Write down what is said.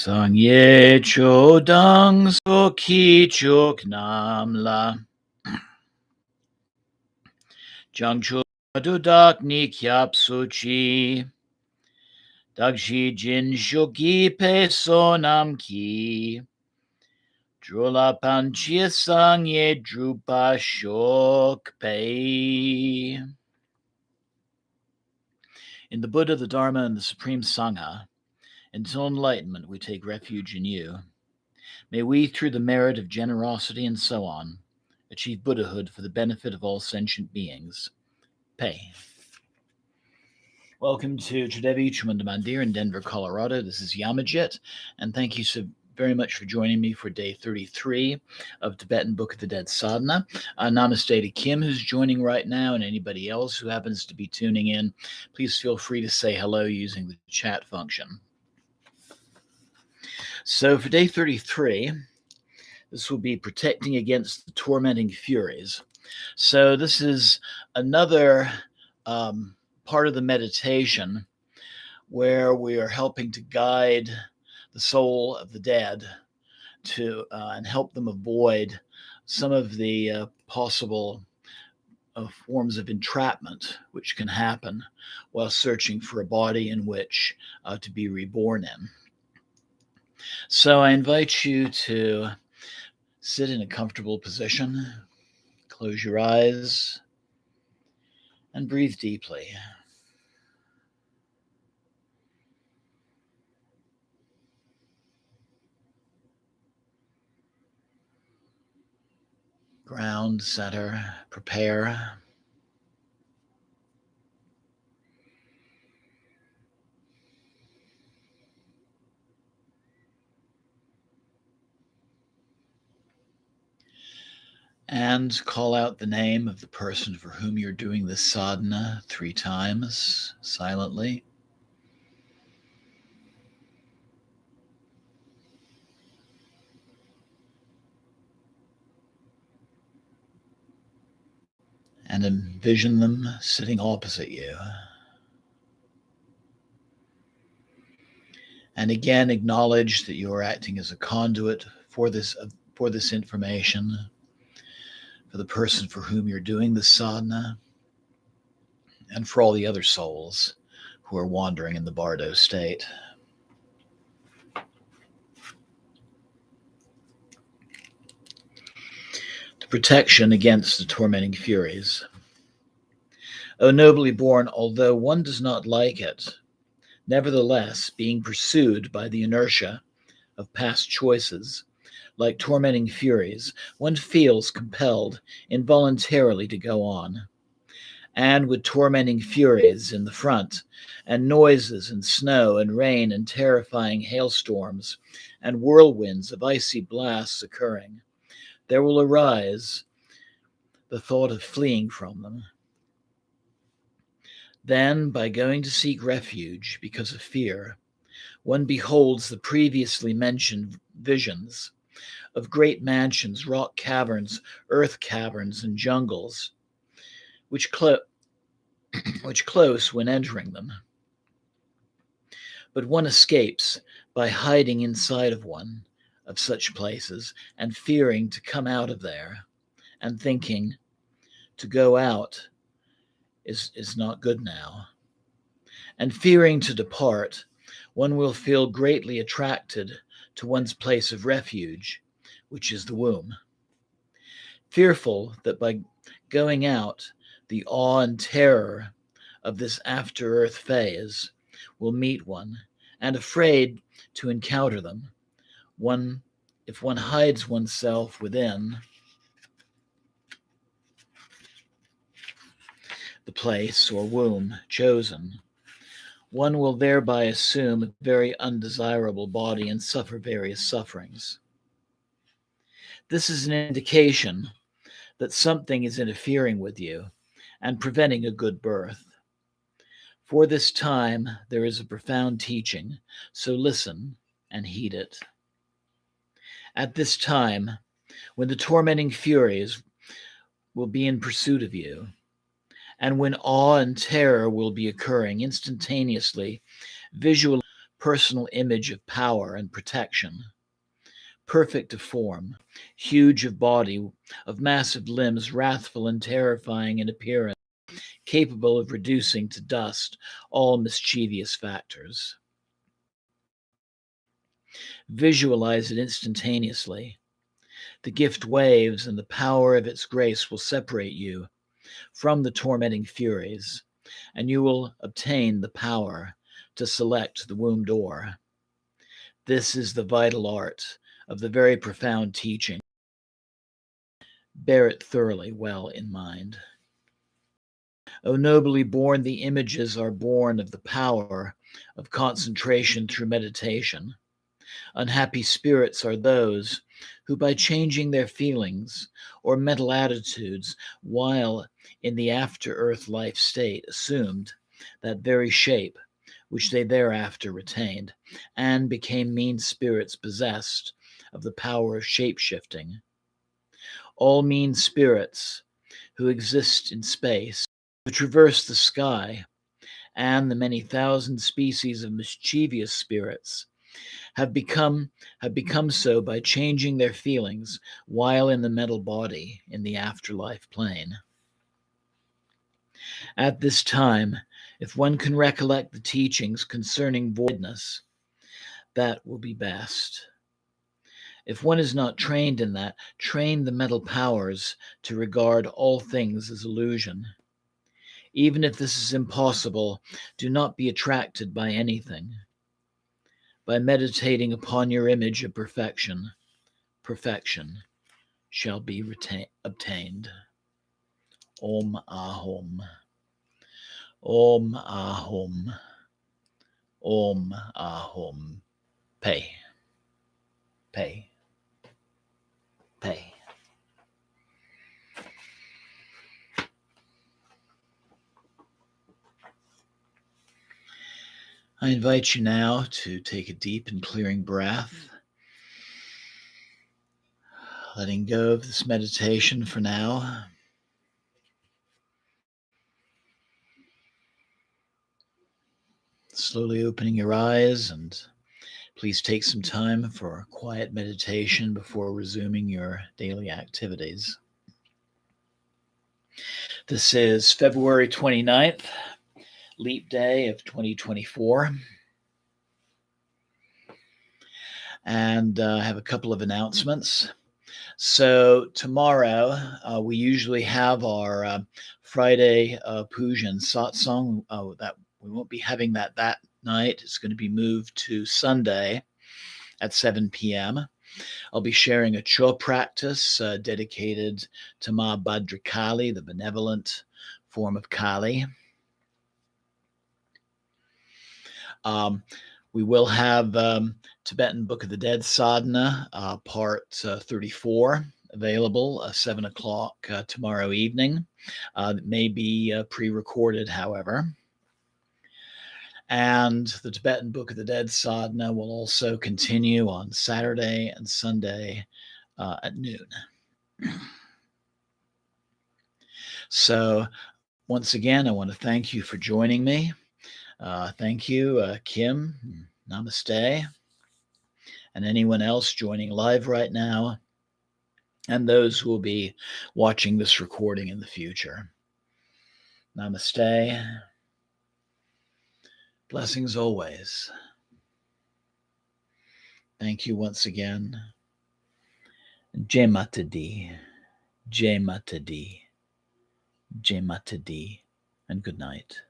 Sangye chodang so ki chok nam la. Jang cho du dak ni kyap su chi. Dag shi jin shoki pe so nam ki. Drula pan chi sangye drupa shok pe. In the Buddha, the Dharma, and the Supreme Sangha, until enlightenment, we take refuge in you. May we, through the merit of generosity and so on, achieve Buddhahood for the benefit of all sentient beings. Pei. Welcome to Tridevi Chumanda Mandir in Denver, Colorado. This is Yamajit, and thank you so very much for joining me for day 33 of Tibetan Book of the Dead Sadhana. Namaste to Kim, who's joining right now, and anybody else who happens to be tuning in. Please feel free to say hello using the chat function. So for day 33, this will be protecting against the tormenting furies. So this is another part of the meditation where we are helping to guide the soul of the dead to and help them avoid some of the possible forms of entrapment which can happen while searching for a body in which to be reborn in. So I invite you to sit in a comfortable position, close your eyes, and breathe deeply. Ground, center, prepare. And call out the name of the person for whom you're doing this sadhana 3 times silently. And envision them sitting opposite you. And again, acknowledge that you are acting as a conduit for this information, for the person for whom you're doing this sadhana, and for all the other souls who are wandering in the bardo state. The protection against the tormenting furies. O nobly born, although one does not like it, nevertheless, being pursued by the inertia of past choices, like tormenting furies, one feels compelled involuntarily to go on. And with tormenting furies in the front, and noises and snow and rain and terrifying hailstorms and whirlwinds of icy blasts occurring, there will arise the thought of fleeing from them. Then, by going to seek refuge because of fear, one beholds the previously mentioned visions of great mansions, rock caverns, earth caverns, and jungles, which close when entering them. But one escapes by hiding inside of one of such places and fearing to come out of there and thinking to go out is not good now. And fearing to depart, one will feel greatly attracted to one's place of refuge, which is the womb. Fearful that by going out, the awe and terror of this after-earth phase will meet one, and afraid to encounter them, if one hides oneself within the place or womb chosen, one will thereby assume a very undesirable body and suffer various sufferings. This is an indication that something is interfering with you and preventing a good birth. For this time, there is a profound teaching, so listen and heed it. At this time, when the tormenting furies will be in pursuit of you, and when awe and terror will be occurring instantaneously, visually, personal image of power and protection, perfect of form, huge of body, of massive limbs, wrathful and terrifying in appearance, capable of reducing to dust all mischievous factors. Visualize it instantaneously. The gift waves, and the power of its grace will separate you from the tormenting furies, and you will obtain the power to select the womb door. This is the vital art of the very profound teaching. Bear it thoroughly well in mind. O nobly born, the images are born of the power of concentration through meditation. Unhappy spirits are those who, by changing their feelings or mental attitudes while in the after earth life state, assumed that very shape which they thereafter retained, and became mean spirits possessed of the power of shape shifting. All mean spirits who exist in space, who traverse the sky, and the many thousand species of mischievous spirits have become so by changing their feelings while in the mental body in the afterlife plane. At this time, if one can recollect the teachings concerning voidness, that will be best. If one is not trained in that, train the mental powers to regard all things as illusion. Even if this is impossible, do not be attracted by anything. By meditating upon your image of perfection, perfection shall be obtained. Om Ahom. Om Ahom. Om Ahom. Pay. Pay. Pay. I invite you now to take a deep and clearing breath, letting go of this meditation for now. Slowly opening your eyes, and please take some time for quiet meditation before resuming your daily activities. This is February 29th, Leap Day of 2024. And I have a couple of announcements. So tomorrow, we usually have our Friday Pujan satsang. That we won't be having that night. It's going to be moved to Sunday at 7 p.m. I'll be sharing a Cho practice dedicated to Ma Bhadrakali, the benevolent form of Kali. We will have Tibetan Book of the Dead Sadhana, part 34, available 7 o'clock tomorrow evening. It may be pre-recorded, however. And the Tibetan Book of the Dead Sadhana will also continue on Saturday and Sunday at noon. So once again, I want to thank you for joining me. Thank you, Kim. Namaste. And anyone else joining live right now, and those who will be watching this recording in the future. Namaste. Blessings always. Thank you once again. Jai Mata Di, Jai Mata Di, Jai Mata Di, and good night.